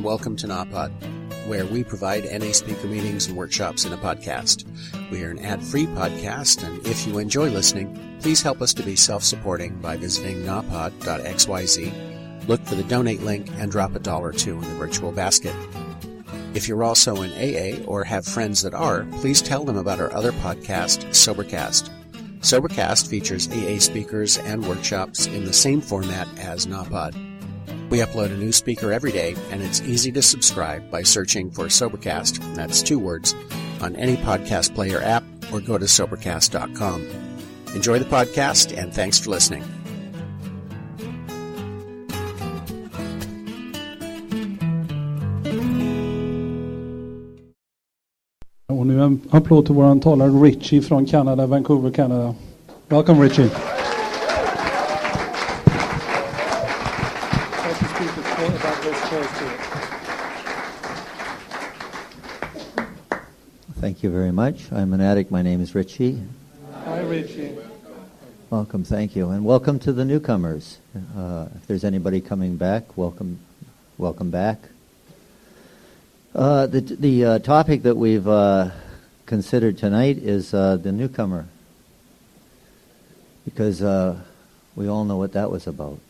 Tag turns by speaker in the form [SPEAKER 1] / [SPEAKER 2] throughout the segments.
[SPEAKER 1] welcome to NAPOD, where we provide NA speaker meetings and workshops in a podcast. We are an ad-free podcast, and if you enjoy listening, please help us to be self-supporting by visiting napod.xyz, look for the donate link, and drop $1 or $2 in the virtual basket. If you're also in AA or have friends that are, please tell them about our other podcast, Sobercast. Sobercast features AA speakers and workshops in the same format as NAPOD. We upload a new speaker every day, and it's easy to subscribe by searching for Sobercast, that's 2 words, on any podcast player app, or go to Sobercast.com. Enjoy the podcast, and thanks for listening.
[SPEAKER 2] Och nu en applåd till våran talare Richie från Canada, Vancouver, Canada. Welcome, Richie.
[SPEAKER 3] Thank you very much. I'm an addict. My name is Richie.
[SPEAKER 2] Hi, Richie.
[SPEAKER 3] Welcome, thank you. And welcome to the newcomers. If there's anybody coming back, welcome back. The topic that we've considered tonight is the newcomer, because we all know what that was about.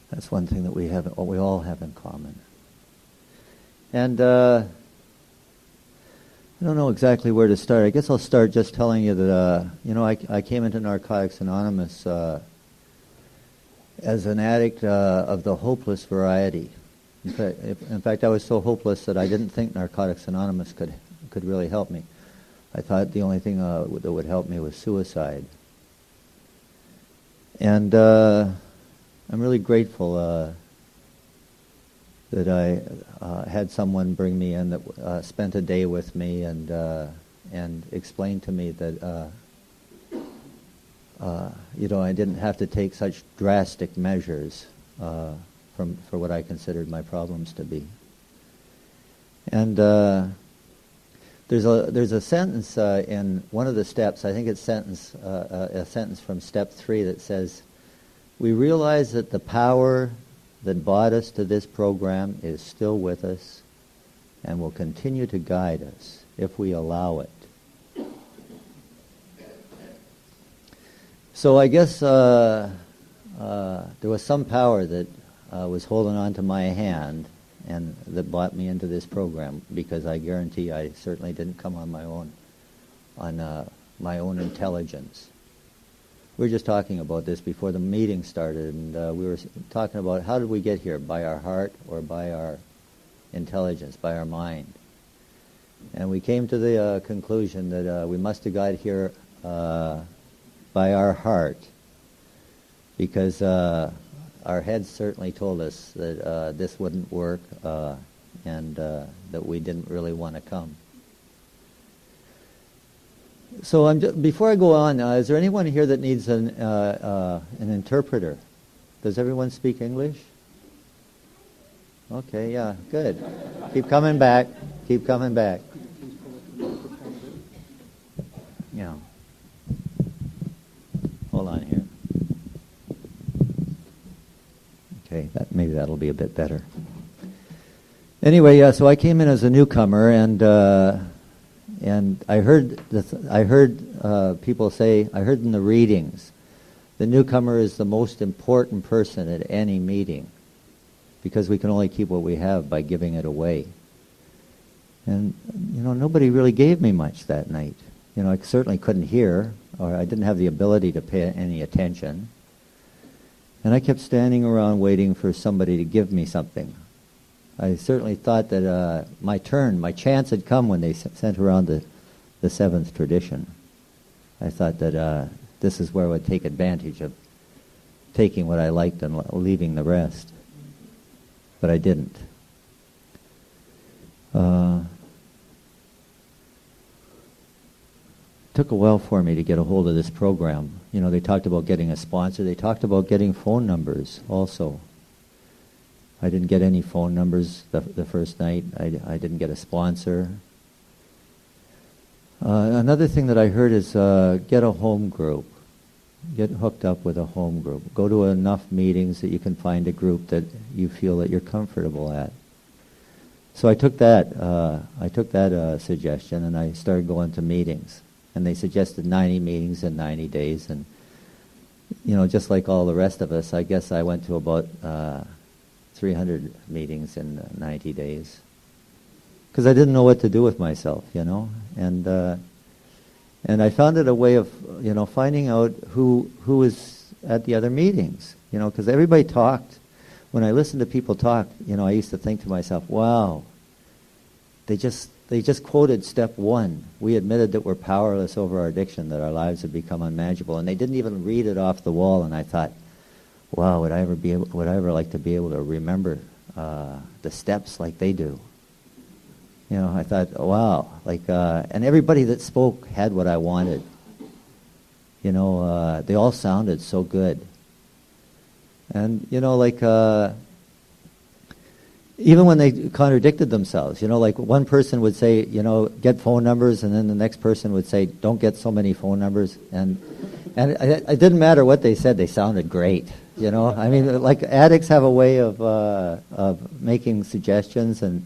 [SPEAKER 3] That's one thing that we all have in common. And I don't know exactly where to start. I guess I'll start just telling you that I came into Narcotics Anonymous as an addict of the hopeless variety. In fact, I was so hopeless that I didn't think Narcotics Anonymous could really help me. I thought the only thing that would help me was suicide. And I'm really grateful that I had someone bring me in that spent a day with me and explained to me that I didn't have to take such drastic measures for what I considered my problems to be. And there's a sentence in one of the steps. I think it's a sentence from step 3 that says, "We realize that the power that brought us to this program is still with us and will continue to guide us if we allow it." So I guess there was some power that was holding on to my hand and that brought me into this program, because I guarantee I certainly didn't come on my own intelligence. We were just talking about this before the meeting started, and we were talking about how did we get here, by our heart or by our intelligence, by our mind. And we came to the conclusion that we must have got here by our heart, because our heads certainly told us that this wouldn't work and that we didn't really want to come. So before I go on, is there anyone here that needs an interpreter? Does everyone speak English? Okay, yeah, good. Keep coming back. Keep coming back. Yeah. Hold on here. Okay, maybe that'll be a bit better. Anyway, so I came in as a newcomer, and I heard people say, I heard in the readings, the newcomer is the most important person at any meeting, because we can only keep what we have by giving it away. And nobody really gave me much that night. I certainly couldn't hear, or I didn't have the ability to pay any attention. And I kept standing around waiting for somebody to give me something. I certainly thought that my chance had come when they sent around the 7th tradition. I thought that this is where I would take advantage of taking what I liked and leaving the rest. But I didn't. It took a while for me to get a hold of this program. They talked about getting a sponsor. They talked about getting phone numbers also. I didn't get any phone numbers the first night. I didn't get a sponsor. Another thing that I heard is get a home group. Get hooked up with a home group. Go to enough meetings that you can find a group that you feel that you're comfortable at. So I took that suggestion, and I started going to meetings. And they suggested 90 meetings in 90 days. And, just like all the rest of us, I guess I went to about 300 meetings in 90 days. Because I didn't know what to do with myself, And I found it a way of, finding out who was at the other meetings, because everybody talked. When I listened to people talk, I used to think to myself, wow, they just quoted step 1. We admitted that we're powerless over our addiction, that our lives have become unmanageable, and they didn't even read it off the wall. And I thought, wow, would I ever like to be able to remember the steps like they do? I thought, wow, and everybody that spoke had what I wanted. They all sounded so good. And, even when they contradicted themselves, one person would say, get phone numbers, and then the next person would say, don't get so many phone numbers. And it didn't matter what they said, they sounded great. Addicts have a way of making suggestions and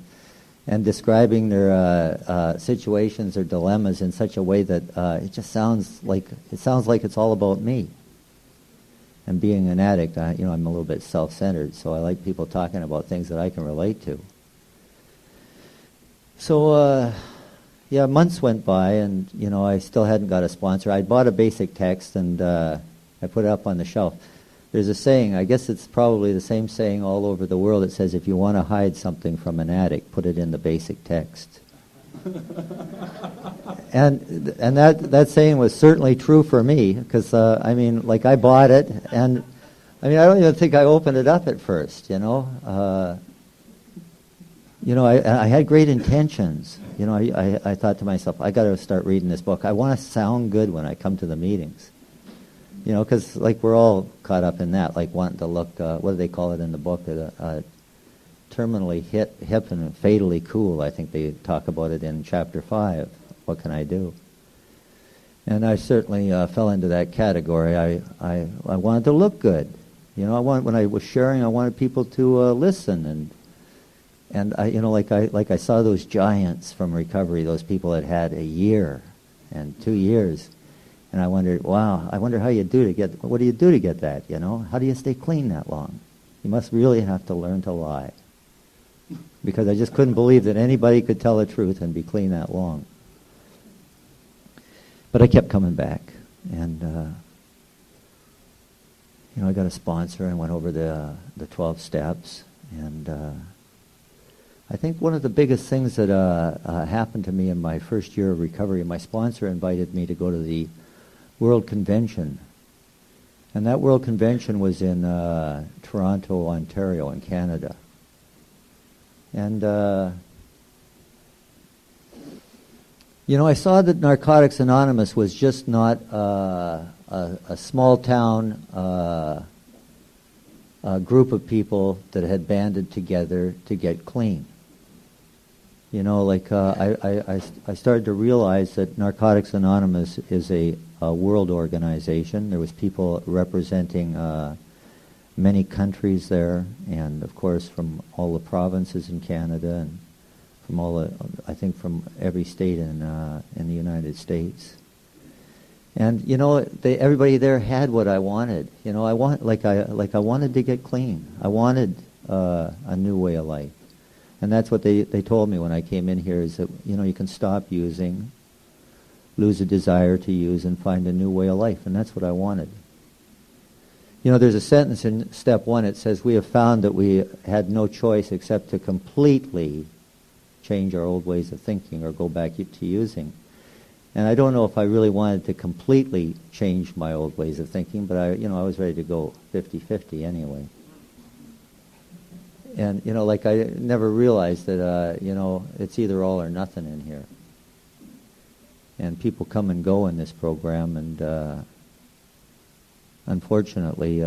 [SPEAKER 3] describing their situations or dilemmas in such a way that it just sounds like it's all about me. And being an addict, I'm a little bit self-centered, so I like people talking about things that I can relate to. So, months went by, and I still hadn't got a sponsor. I bought a basic text, and I put it up on the shelf. There's a saying, I guess it's probably the same saying all over the world. It says, if you want to hide something from an addict, put it in the basic text. and that saying was certainly true for me, because, I bought it, and, I don't even think I opened it up at first, I had great intentions. I thought to myself, I got to start reading this book. I want to sound good when I come to the meetings. Because we're all caught up in that, wanting to look, what do they call it in the book, terminally hip and fatally cool. I think they talk about it in chapter 5. What can I do? And I certainly fell into that category. I wanted to look good. When I was sharing, I wanted people to listen, and I saw those giants from recovery, those people that had a year and 2 years. And I wondered, wow, I wonder how what do you do to get that, How do you stay clean that long? You must really have to learn to lie. Because I just couldn't believe that anybody could tell the truth and be clean that long. But I kept coming back. And, I got a sponsor and went over the 12 steps. And I think one of the biggest things that happened to me in my first year of recovery, my sponsor invited me to go to the World Convention. And that World Convention was in Toronto, Ontario, in Canada. And, I saw that Narcotics Anonymous was just not a small town group of people that had banded together to get clean. I started to realize that Narcotics Anonymous is a world organization. There was people representing many countries there, and of course from all the provinces in Canada, and from every state in the United States. And everybody there had what I wanted. I wanted to get clean. I wanted a new way of life. And that's what they told me when I came in here, is that you can stop using, lose a desire to use, and find a new way of life. And that's what I wanted. There's a sentence in step 1. It says, we have found that we had no choice except to completely change our old ways of thinking or go back to using. And I don't know if I really wanted to completely change my old ways of thinking, but I was ready to go 50-50 anyway. And, I never realized that, it's either all or nothing in here. And people come and go in this program, and unfortunately,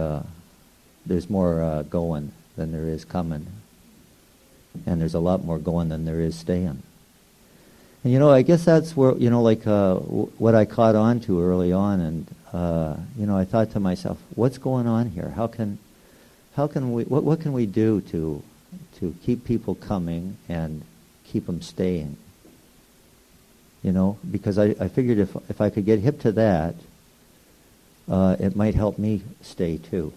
[SPEAKER 3] there's more going than there is coming. And there's a lot more going than there is staying. And I guess that's where, what I caught on to early on, and I thought to myself, what's going on here? How can we, what can we do to keep people coming and keep them staying? Because I figured if I could get hip to that, it might help me stay too.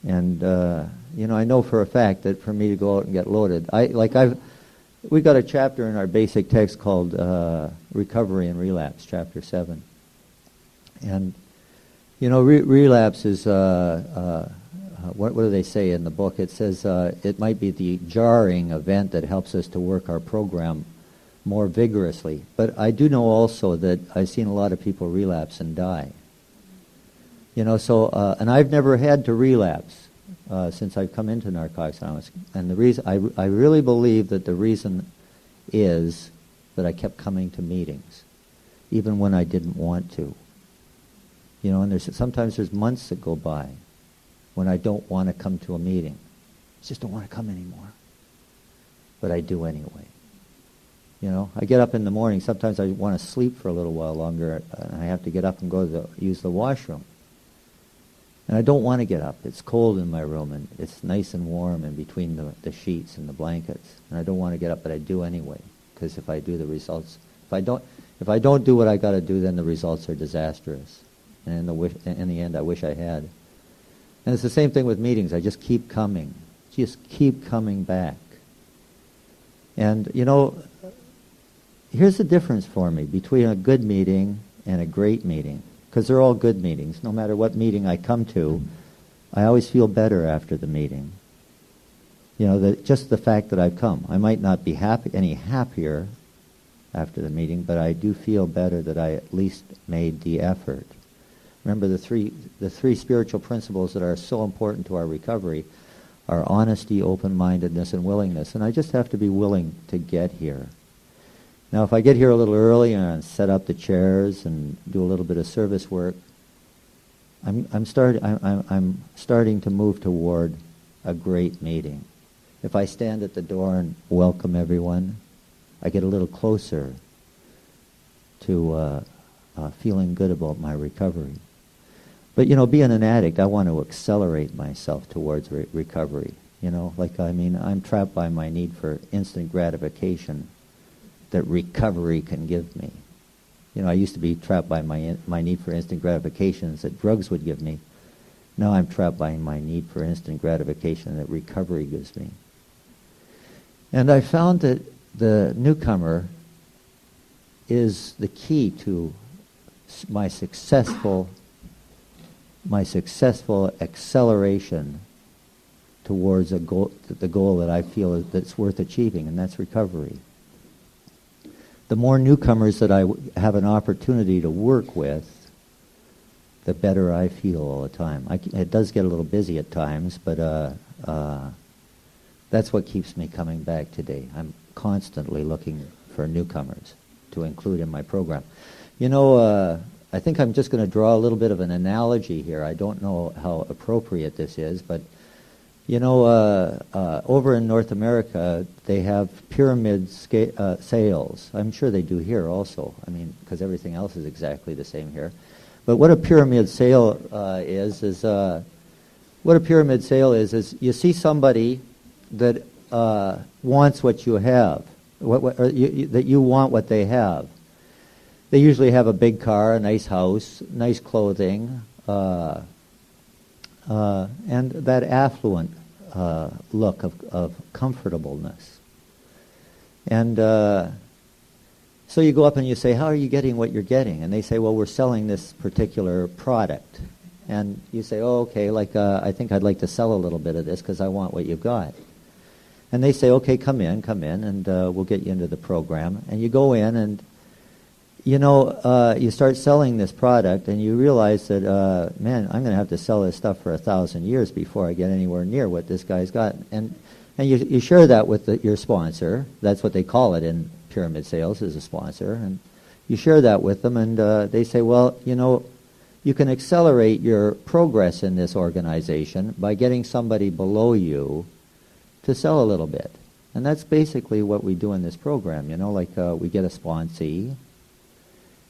[SPEAKER 3] And I know for a fact that for me to go out and get loaded, we got a chapter in our basic text called Recovery and Relapse, chapter 7. And relapse is what do they say in the book? It says it might be the jarring event that helps us to work our program more vigorously. But I do know also that I've seen a lot of people relapse and die. And I've never had to relapse since I've come into Narcotics Anonymous. And the reason, I really believe that the reason is that I kept coming to meetings, even when I didn't want to. And sometimes there's months that go by when I don't want to come to a meeting. I just don't want to come anymore. But I do anyway. I get up in the morning. Sometimes I want to sleep for a little while longer, and I have to get up and go use the washroom. And I don't want to get up. It's cold in my room, and it's nice and warm in between the sheets and the blankets. And I don't want to get up, but I do anyway. Because if I do, the results. If I don't do what I got to do, then the results are disastrous. And in the end, I wish I had. And it's the same thing with meetings. I just keep coming. Just keep coming back. And, here's the difference for me between a good meeting and a great meeting. Because they're all good meetings. No matter what meeting I come to, I always feel better after the meeting. Just the fact that I've come. I might not be any happier after the meeting, but I do feel better that I at least made the effort. Remember, the three spiritual principles that are so important to our recovery are honesty, open-mindedness, and willingness. And I just have to be willing to get here. Now, if I get here a little early and set up the chairs and do a little bit of service work, I'm starting to move toward a great meeting. If I stand at the door and welcome everyone, I get a little closer to feeling good about my recovery. But, being an addict, I want to accelerate myself towards recovery. I'm trapped by my need for instant gratification that recovery can give me. I used to be trapped by my need for instant gratifications that drugs would give me. Now I'm trapped by my need for instant gratification that recovery gives me. And I found that the Newcomer is the key to my successful acceleration towards the goal that I feel that's worth achieving, and that's recovery. The more newcomers that I have an opportunity to work with, the better I feel all the time. It does get a little busy at times, but that's what keeps me coming back today. I'm constantly looking for newcomers to include in my program. I think I'm just going to draw a little bit of an analogy here. I don't know how appropriate this is, but over in North America, they have pyramid sales. I'm sure they do here also. Because everything else is exactly the same here. But what a pyramid sale is you see somebody that wants what you have, that you want what they have. They usually have a big car, a nice house, nice clothing, and that affluent look of comfortableness. And so you go up and you say, how are you getting what you're getting? And they say, well, we're selling this particular product. And you say, oh, okay, I think I'd like to sell a little bit of this because I want what you've got. And they say, okay, come in, and we'll get you into the program. And you go in and you start selling this product, and you realize that, man, I'm going to have to sell this stuff for 1,000 years before I get anywhere near what this guy's got. And you share that with your sponsor. That's what they call it in pyramid sales, is a sponsor. And you share that with them, and they say, well, you can accelerate your progress in this organization by getting somebody below you to sell a little bit. And that's basically what we do in this program, like we get a sponsee,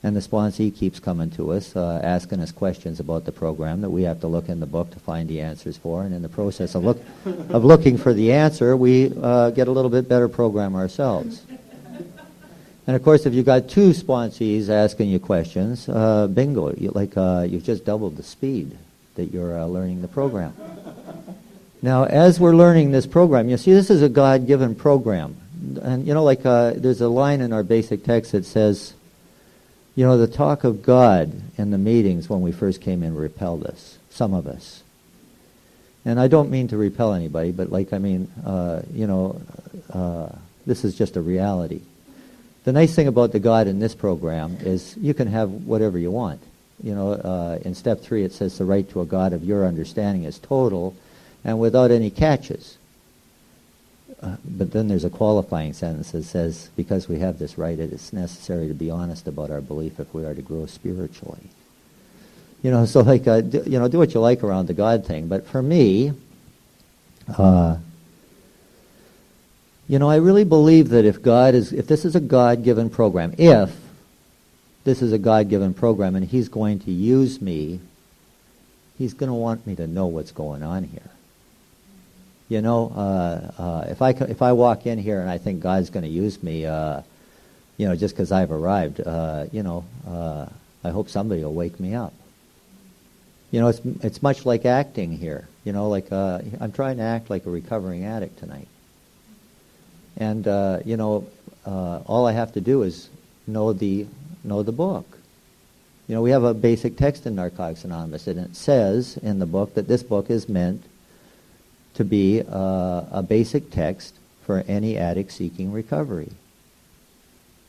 [SPEAKER 3] and the sponsee keeps coming to us, asking us questions about the program that we have to look in the book to find the answers for. And in the process of looking for the answer, we get a little bit better program ourselves. And of course, if you've got two sponsees asking you questions, bingo, you've just doubled the speed that you're learning the program. Now, as we're learning this program, you see, this is a God-given program. And, there's a line in our basic text that says, the talk of God in the meetings when we first came in repelled us, some of us. And I don't mean to repel anybody, but this is just a reality. The nice thing about the God in this program is you can have whatever you want. In step 3 it says the right to a God of your understanding is total and without any catches. But then there's a qualifying sentence that says, because we have this right, it is necessary to be honest about our belief if we are to grow spiritually. Do what you like around the God thing. But for me, I really believe that if this is a God-given program, if this is a God-given program and He's going to use me, He's going to want me to know what's going on here. If I walk in here and I think God's going to use me, just because I've arrived, I hope somebody will wake me up. It's much like acting here. I'm trying to act like a recovering addict tonight. And, all I have to do is know the book. We have a basic text in Narcotics Anonymous, and it says in the book that this book is meant to be a basic text for any addict seeking recovery.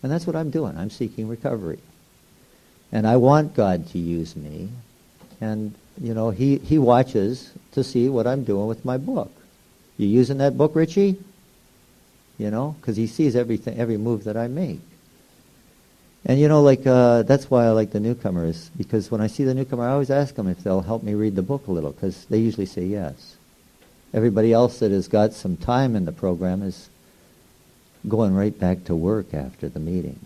[SPEAKER 3] And that's what I'm doing. I'm seeking recovery. And I want God to use me. And, He watches to see what I'm doing with my book. You using that book, Richie? Because He sees every move that I make. And, that's why I like the newcomers, because when I see the newcomer, I always ask them if they'll help me read the book a little, because they usually say yes. Everybody else that has got some time in the program is going right back to work after the meeting.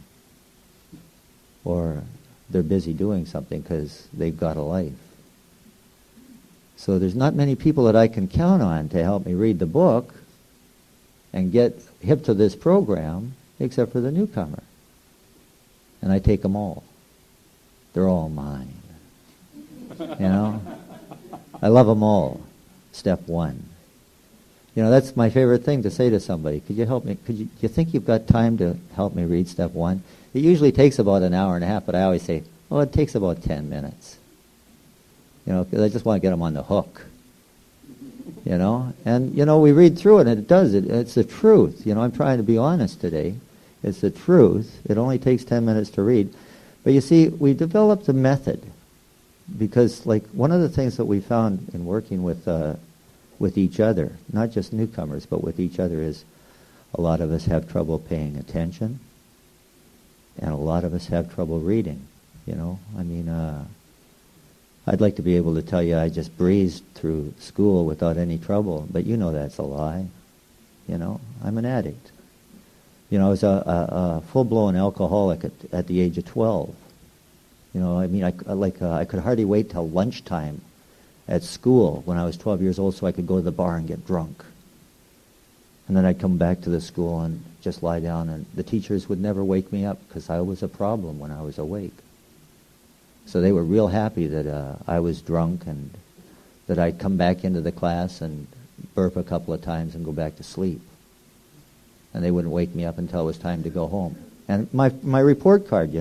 [SPEAKER 3] Or they're busy doing something because they've got a life. So there's not many people that I can count on to help me read the book and get hip to this program, except for the newcomer. And I take them all. They're all mine. I love them all. Step 1. That's my favorite thing to say to somebody. Could you help me? Do you think you've got time to help me read step 1? It usually takes about an hour and a half, but I always say, it takes about 10 minutes. Because I just want to get them on the hook. And, we read through it, and it does. It's the truth. I'm trying to be honest today. It's the truth. It only takes 10 minutes to read. But you see, we developed a method. Because, one of the things that we found in working with each other, not just newcomers, but with each other, is a lot of us have trouble paying attention, and a lot of us have trouble reading. I'd like to be able to tell you I just breezed through school without any trouble, but that's a lie. I'm an addict. I was a full-blown alcoholic at the age of 12. I could hardly wait till lunchtime at school when I was 12 years old so I could go to the bar and get drunk. And then I'd come back to the school and just lie down, and the teachers would never wake me up because I was a problem when I was awake. So they were real happy that I was drunk and that I'd come back into the class and burp a couple of times and go back to sleep. And they wouldn't wake me up until it was time to go home. And my report card,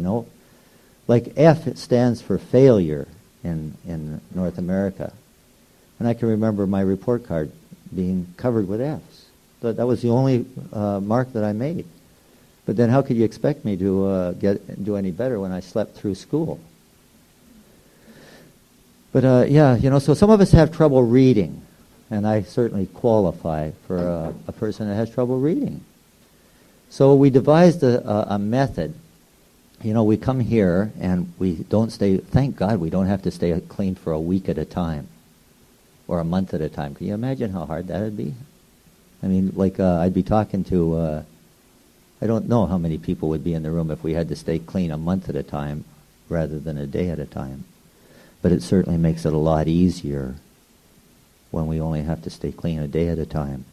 [SPEAKER 3] F, it stands for failure in North America. And I can remember my report card being covered with Fs. That was the only mark that I made. But then how could you expect me to do any better when I slept through school? But so some of us have trouble reading, and I certainly qualify for a person that has trouble reading. So we devised a method. We come here and we don't stay, thank God we don't have to stay clean for a week at a time or a month at a time. Can you imagine how hard that would be? I mean, like I'd be talking to, I don't know how many people would be in the room if we had to stay clean a month at a time rather than a day at a time. But it certainly makes it a lot easier when we only have to stay clean a day at a time.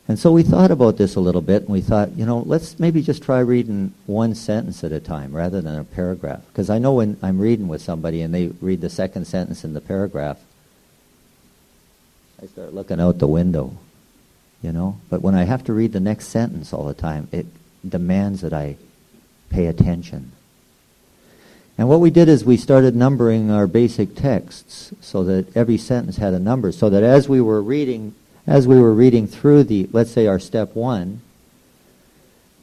[SPEAKER 3] And so we thought about this a little bit, and we thought, let's maybe just try reading one sentence at a time rather than a paragraph. Because I know when I'm reading with somebody and they read the second sentence in the paragraph, I start looking out the window, But when I have to read the next sentence all the time, it demands that I pay attention. And what we did is we started numbering our basic texts so that every sentence had a number, so that as we were reading through let's say our step 1,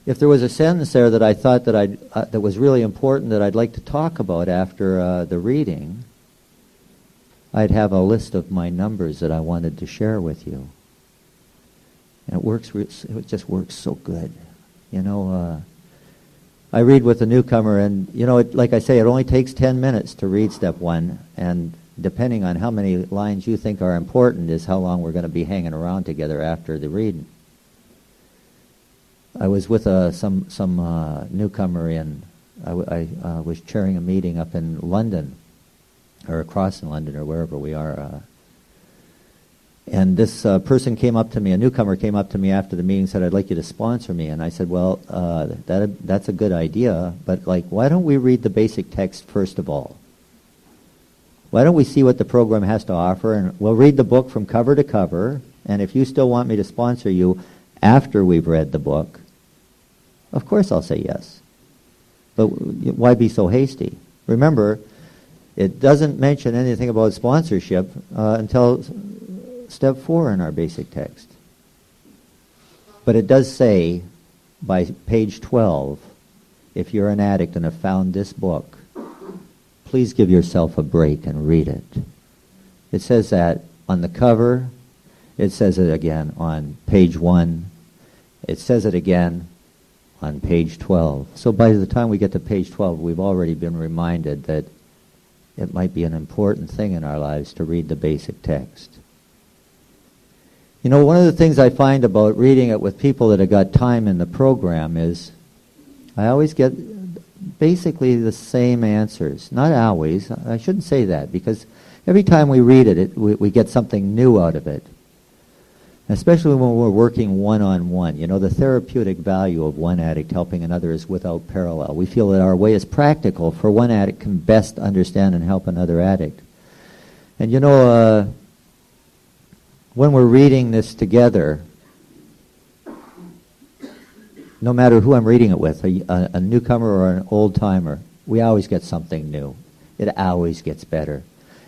[SPEAKER 3] if there was a sentence there that I thought that was really important that I'd like to talk about after the reading, I'd have a list of my numbers that I wanted to share with you. And it just works so good. I read with a newcomer, and like I say, it only takes 10 minutes to read step 1, and depending on how many lines you think are important is how long we're going to be hanging around together after the reading. I was with some newcomer I was chairing a meeting up in London, or across in London, or wherever we are. And this person came up to me, a newcomer came up to me after the meeting and said, "I'd like you to sponsor me." And I said, "Well, that's a good idea, but why don't we read the basic text first of all? Why don't we see what the program has to offer, and we'll read the book from cover to cover, and if you still want me to sponsor you after we've read the book, of course I'll say yes. But why be so hasty?" Remember, it doesn't mention anything about sponsorship until step 4 in our basic text. But it does say, by page 12, if you're an addict and have found this book, please give yourself a break and read it. It says that on the cover. It says it again on page 1. It says it again on page 12. So by the time we get to page 12, we've already been reminded that it might be an important thing in our lives to read the basic text. One of the things I find about reading it with people that have got time in the program is I always get basically the same answers. Not always. I shouldn't say that, because every time we read it, we get something new out of it. Especially when we're working one-on-one. The therapeutic value of one addict helping another is without parallel. We feel that our way is practical, for one addict can best understand and help another addict. And when we're reading this together, no matter who I'm reading it with, a newcomer or an old-timer, we always get something new. It always gets better.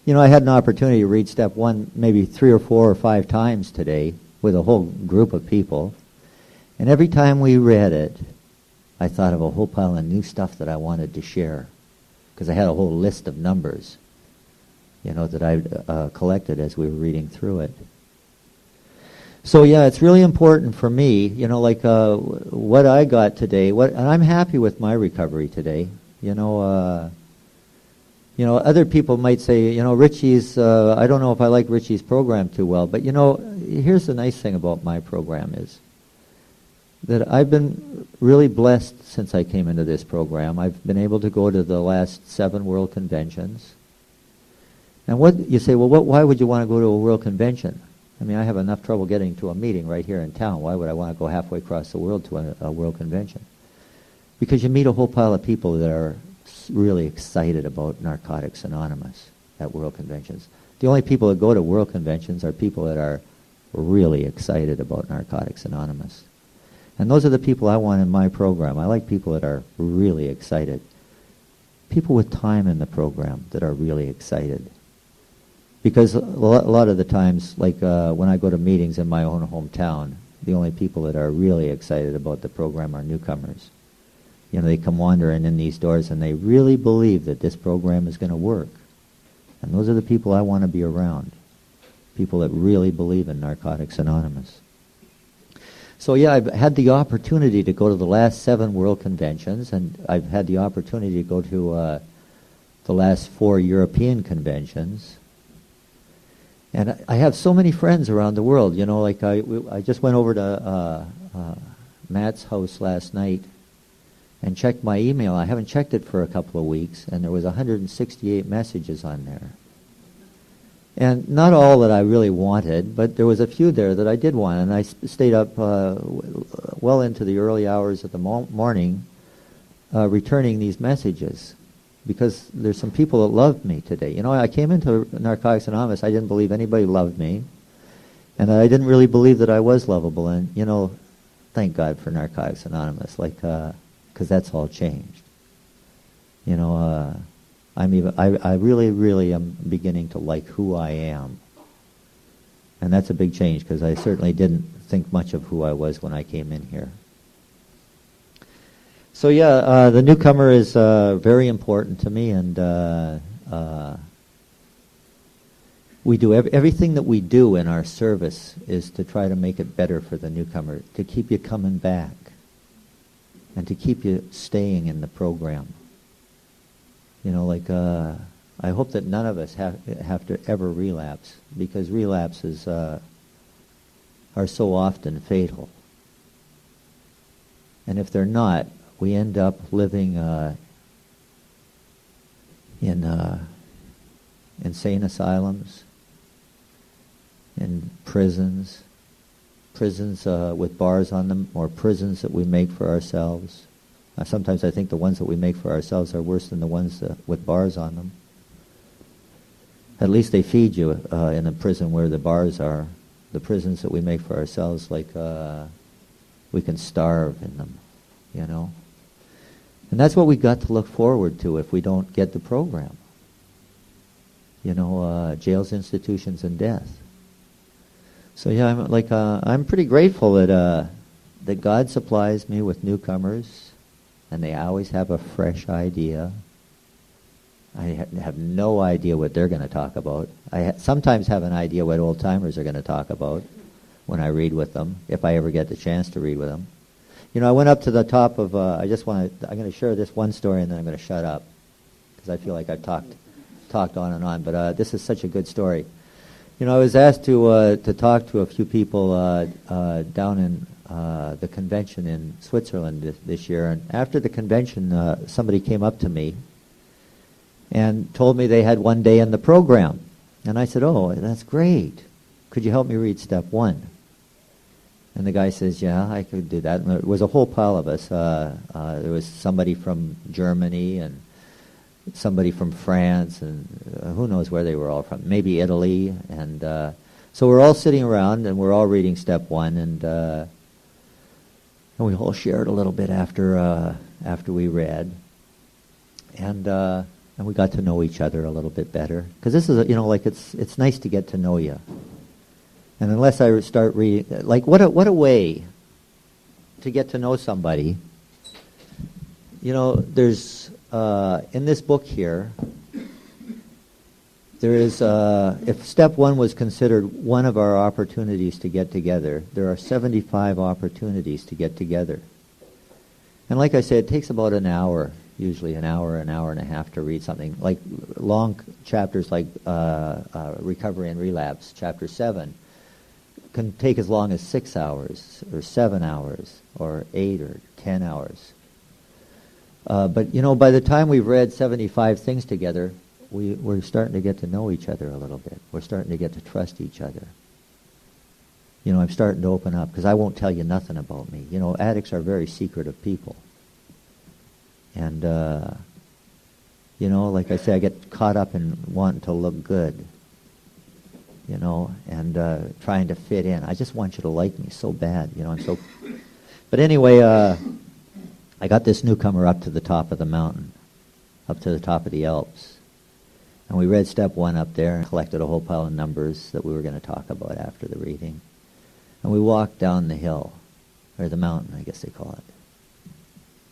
[SPEAKER 3] I had an opportunity to read step 1 maybe 3 or 4 or 5 times today with a whole group of people. And every time we read it, I thought of a whole pile of new stuff that I wanted to share, because I had a whole list of numbers, that I collected as we were reading through it. So yeah, it's really important for me, what I got today. And I'm happy with my recovery today. Other people might say, Richie's. I don't know if I like Richie's program too well, but here's the nice thing about my program is that I've been really blessed since I came into this program. I've been able to go to the last 7 world conventions. And what you say, well, why would you want to go to a world convention? I mean, I have enough trouble getting to a meeting right here in town. Why would I want to go halfway across the world to a world convention? Because you meet a whole pile of people that are really excited about Narcotics Anonymous at world conventions. The only people that go to world conventions are people that are really excited about Narcotics Anonymous. And those are the people I want in my program. I like people that are really excited. People with time in the program that are really excited. Because a lot of the times, like when I go to meetings in my own hometown, the only people that are really excited about the program are newcomers. They come wandering in these doors and they really believe that this program is going to work. And those are the people I want to be around. People that really believe in Narcotics Anonymous. So yeah, I've had the opportunity to go to the last 7 world conventions, and I've had the opportunity to go to the last 4 European conventions. And I have so many friends around the world. You know, like I just went over to Matt's house last night and checked my email. I haven't checked it for a couple of weeks, and there was 168 messages on there. And not all that I really wanted, but there was a few there that I did want. And I stayed up well into the early hours of the morning returning these messages, because there's some people that loved me today. You know, I came into Narcotics Anonymous, I didn't believe anybody loved me, and I didn't really believe that I was lovable. And, you know, thank God for Narcotics Anonymous, like, because that's all changed. You know, I really, really am beginning to like who I am. And that's a big change, because I certainly didn't think much of who I was when I came in here. So yeah, the newcomer is very important to me, and we do everything that we do in our service is to try to make it better for the newcomer, to keep you coming back, and to keep you staying in the program. You know, like I hope that none of us have to ever relapse, because relapses are so often fatal. And if they're not, we end up living in insane asylums, in prisons with bars on them, or prisons that we make for ourselves. Sometimes I think the ones that we make for ourselves are worse than the ones with bars on them. At least they feed you in the prison where the bars are. The prisons that we make for ourselves, like we can starve in them, you know. And that's what we got to look forward to if we don't get the program. You know, jails, institutions, and death. So yeah, I'm pretty grateful that God supplies me with newcomers, and they always have a fresh idea. I have no idea what they're going to talk about. I sometimes have an idea what old-timers are going to talk about when I read with them, if I ever get the chance to read with them. You know, I went up to the top of, I'm going to share this one story and then I'm going to shut up, because I feel like I've talked on and on, but this is such a good story. You know, I was asked to talk to a few people down in the convention in Switzerland this year, and after the convention, somebody came up to me and told me they had one day in the program. And I said, oh, that's great. Could you help me read step 1? And the guy says, yeah, I could do that. And there was a whole pile of us. There was somebody from Germany and somebody from France, and who knows where they were all from, maybe Italy. And so we're all sitting around, and we're all reading step 1, and we all shared a little bit after we read. And we got to know each other a little bit better. Because this is, you know, like it's nice to get to know you. And unless I start reading, like what a way to get to know somebody. You know, there's, in this book here, there is, if step 1 was considered one of our opportunities to get together, there are 75 opportunities to get together. And like I said, it takes about an hour, usually an hour and a half to read something. Like long chapters like Recovery and Relapse, chapter 7, can take as long as 6 hours, or 7 hours, or 8 or 10 hours. But, you know, by the time we've read 75 things together, we're starting to get to know each other a little bit. We're starting to get to trust each other. You know, I'm starting to open up, because I won't tell you nothing about me. You know, addicts are very secretive people. And, you know, like I say, I get caught up in wanting to look good, you know, and trying to fit in. I just want you to like me so bad, you know. I'm so. But anyway, I got this newcomer up to the top of the mountain, up to the top of the Alps. And we read step 1 up there and collected a whole pile of numbers that we were going to talk about after the reading. And we walked down the hill, or the mountain, I guess they call it.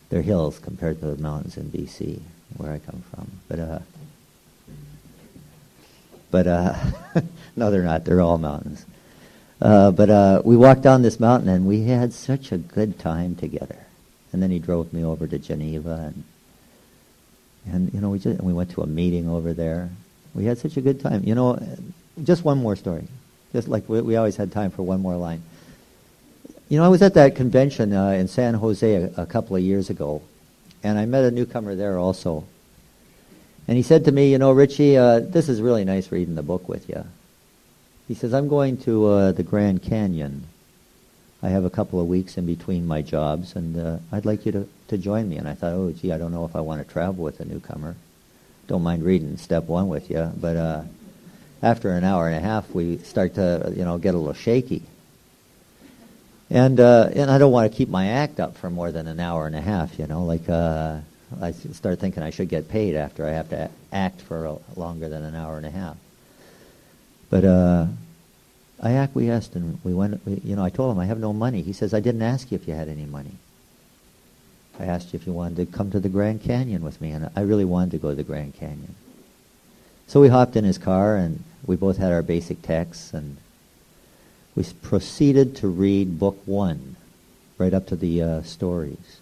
[SPEAKER 3] They're hills compared to the mountains in BC, where I come from. But no, they're not. They're all mountains. But we walked down this mountain, and we had such a good time together. And then he drove me over to Geneva, and you know, we went to a meeting over there. We had such a good time. You know, just one more story. Just like we always had time for one more line. You know, I was at that convention in San Jose a couple of years ago, and I met a newcomer there also. And he said to me, you know, Richie, this is really nice reading the book with you. He says, I'm going to the Grand Canyon. I have a couple of weeks in between my jobs, and I'd like you to join me. And I thought, oh, gee, I don't know if I want to travel with a newcomer. Don't mind reading step one with you. But after an hour and a half, we start to, you know, get a little shaky. And I don't want to keep my act up for more than an hour and a half, you know. Like, I start thinking I should get paid after I have to act for longer than an hour and a half. But I acquiesced, and we went, you know, I told him I have no money. He says, I didn't ask you if you had any money. I asked you if you wanted to come to the Grand Canyon with me, and I really wanted to go to the Grand Canyon. So we hopped in his car, and we both had our basic texts, and we proceeded to read book one, right up to the stories.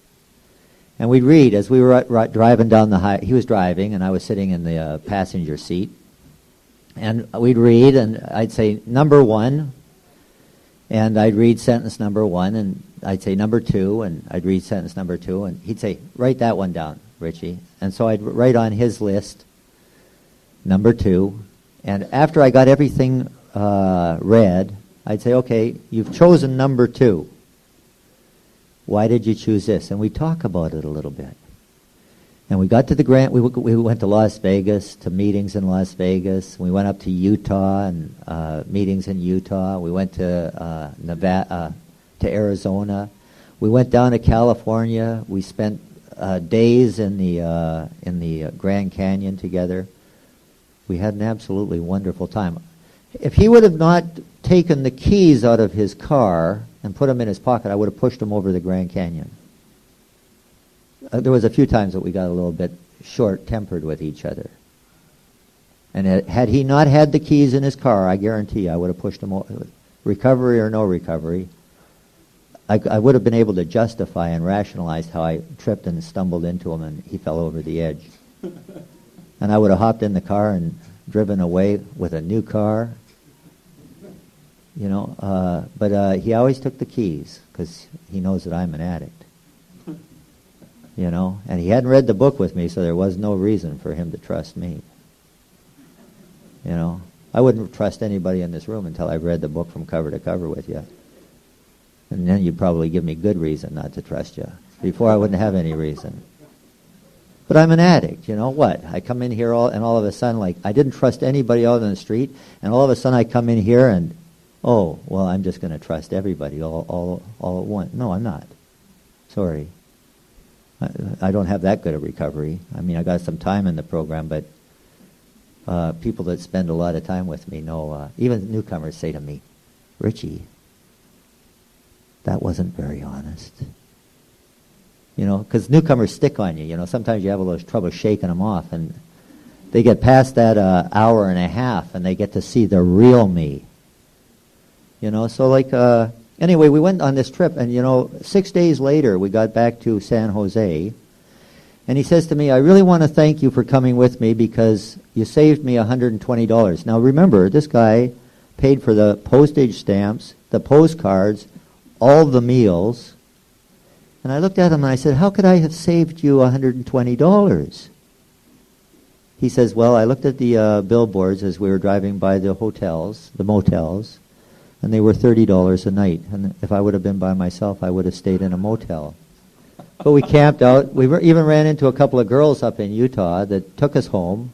[SPEAKER 3] And we'd read as we were driving down the highway. He was driving, and I was sitting in the passenger seat. And we'd read, and I'd say number one, and I'd read sentence number one, and I'd say number two, and I'd read sentence number two, and he'd say, write that one down, Richie. And so I'd write on his list number two, and after I got everything read, I'd say, okay, you've chosen number two. Why did you choose this? And we talk about it a little bit. And we got to the Grand. We went to Las Vegas, to meetings in Las Vegas. We went up to Utah and meetings in Utah. We went to Nevada, to Arizona. We went down to California. We spent days in the Grand Canyon together. We had an absolutely wonderful time. If he would have not taken the keys out of his car and put them in his pocket, I would have pushed him over the Grand Canyon. There was a few times that we got a little bit short-tempered with each other. And had he not had the keys in his car, I guarantee I would have pushed him over. Recovery or no recovery, I would have been able to justify and rationalize how I tripped and stumbled into him and he fell over the edge. And I would have hopped in the car and driven away with a new car. You know, but he always took the keys because he knows that I'm an addict. You know, and he hadn't read the book with me, so there was no reason for him to trust me. You know, I wouldn't trust anybody in this room until I've read the book from cover to cover with you. And then you'd probably give me good reason not to trust you. Before I wouldn't have any reason. But I'm an addict, you know what? I come in here and all of a sudden, like, I didn't trust anybody out on the street, and all of a sudden I come in here and, oh, well, I'm just going to trust everybody all at once. No, I'm not. Sorry. I don't have that good a recovery. I mean, I got some time in the program, but people that spend a lot of time with me know, even newcomers say to me, Richie, that wasn't very honest. You know, because newcomers stick on you. You know, sometimes you have a little trouble shaking them off, and they get past that hour and a half, and they get to see the real me. You know, so like... Anyway, we went on this trip, and, you know, 6 days later, we got back to San Jose, and he says to me, I really want to thank you for coming with me because you saved me $120. Now, remember, this guy paid for the postage stamps, the postcards, all the meals, and I looked at him and I said, how could I have saved you $120? He says, well, I looked at the billboards as we were driving by the hotels, the motels, and they were $30 a night. And if I would have been by myself, I would have stayed in a motel. But we camped out. We even ran into a couple of girls up in Utah that took us home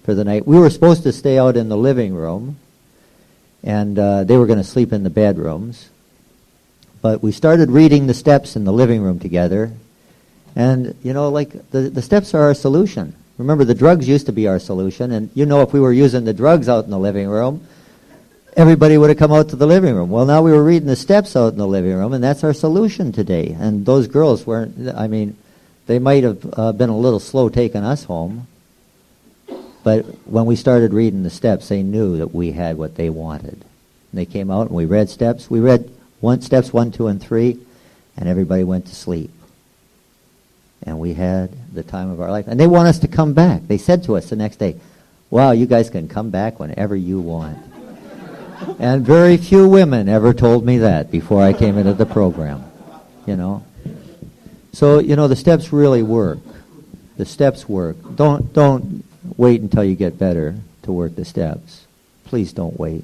[SPEAKER 3] for the night. We were supposed to stay out in the living room, and they were going to sleep in the bedrooms. But we started reading the steps in the living room together. And, you know, like, the steps are our solution. Remember, the drugs used to be our solution. And, you know, if we were using the drugs out in the living room, everybody would have come out to the living room. Well, now we were reading the steps out in the living room, and that's our solution today. And those girls weren't, I mean, they might have been a little slow taking us home, but when we started reading the steps, they knew that we had what they wanted. And they came out, and we read steps. We read steps 1, 2, and 3, and everybody went to sleep. And we had the time of our life. And they want us to come back. They said to us the next day, Wow, you guys can come back whenever you want. And very few women ever told me that before I came into the program, you know. So, you know, the steps really work. The steps work. Don't wait until you get better to work the steps. Please don't wait.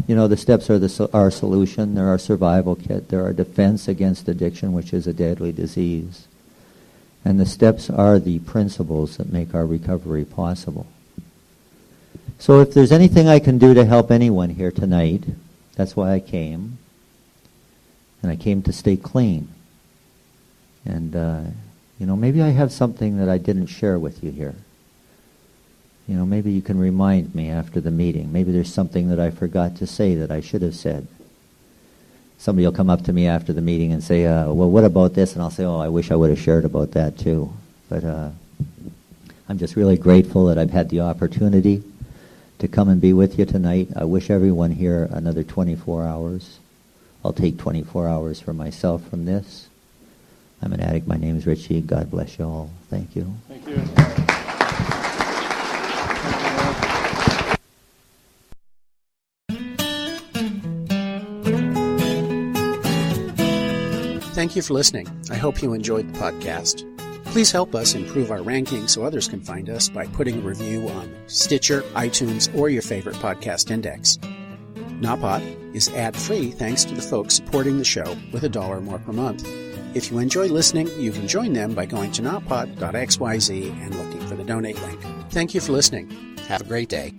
[SPEAKER 3] You know, the steps are our solution. They're our survival kit. They're our defense against addiction, which is a deadly disease. And the steps are the principles that make our recovery possible. So if there's anything I can do to help anyone here tonight, that's why I came. And I came to stay clean. And, you know, maybe I have something that I didn't share with you here. You know, maybe you can remind me after the meeting. Maybe there's something that I forgot to say that I should have said. Somebody will come up to me after the meeting and say, well, what about this? And I'll say, oh, I wish I would have shared about that too. But I'm just really grateful that I've had the opportunity to come and be with you tonight. I wish everyone here another 24 hours. I'll take 24 hours for myself from this. I'm an addict. My name is Richie. God bless you all. Thank you.
[SPEAKER 2] Thank you.
[SPEAKER 1] Thank you for listening. I hope you enjoyed the podcast. Please help us improve our ranking so others can find us by putting a review on Stitcher, iTunes, or your favorite podcast index. Nawpod is ad-free thanks to the folks supporting the show with $1 more per month. If you enjoy listening, you can join them by going to nawpod.xyz and looking for the donate link. Thank you for listening. Have a great day.